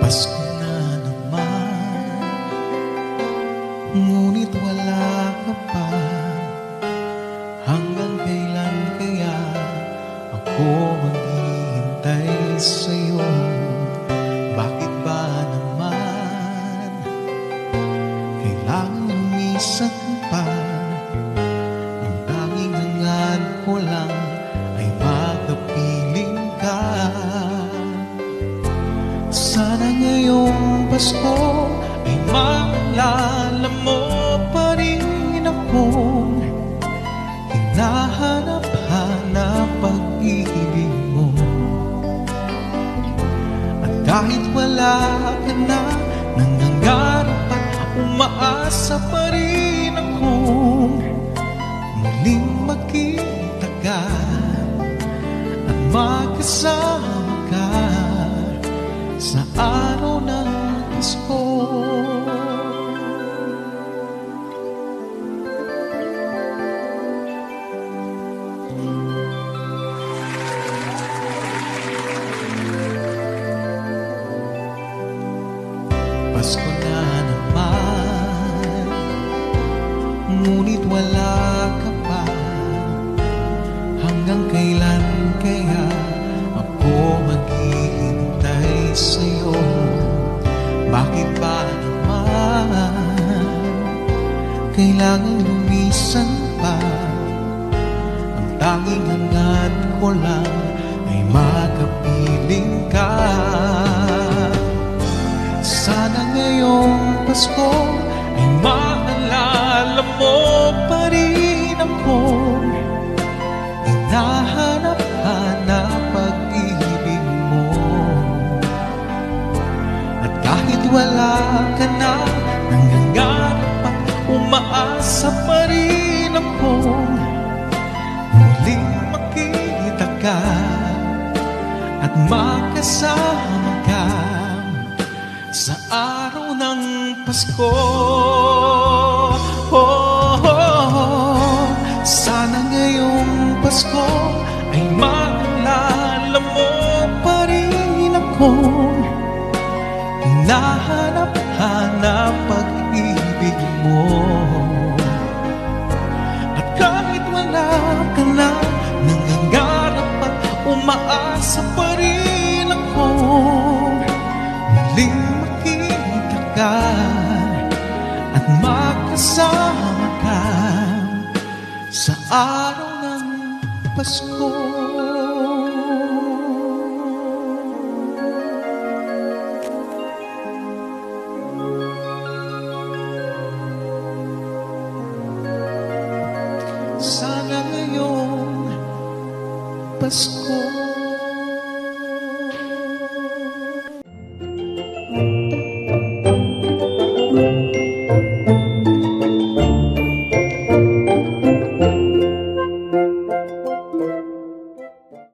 Pasko na naman, ngunit wala ka pa. Hanggang kailan kaya ako maghihintay sa'yo? Bakit ba naman kailangan lumisan pa? Ang tanging hangad ko lang ay makapiling ka. Sana ngayong Pasko ay maalala mo pa rin akong hinahanap-hanap pag-ibig mo. At kahit wala ka na, nangangarap at umaasa pa rin akong muling makita ka at magkasama ka sa araw ng Pasko. Pasko na naman, ngunit wala ka pa. Hanggang kailan kaya ako maghihintay sa'yo? Bakit ba naman kailangan lumisan pa? Ang tanging hangad ko lang ay makapiling ka. Sana ngayong Pasko ay maalala mo pa rin akong hinahanap-hanap pag-ibig mo. At kahit wala ka na, nangangarap at umaasa pa rin akong muling makita ka at makasama ka sa araw ng Pasko. Sana ngayong Pasko ay maalala mo pa rin akong hinahanap-hanap pag-ibig mo. At kahit wala ka na, nangangarap at umaasa pa rin akong muling makita ka at magkasama ka sa araw ng Pasko. Sana ngayong Pasko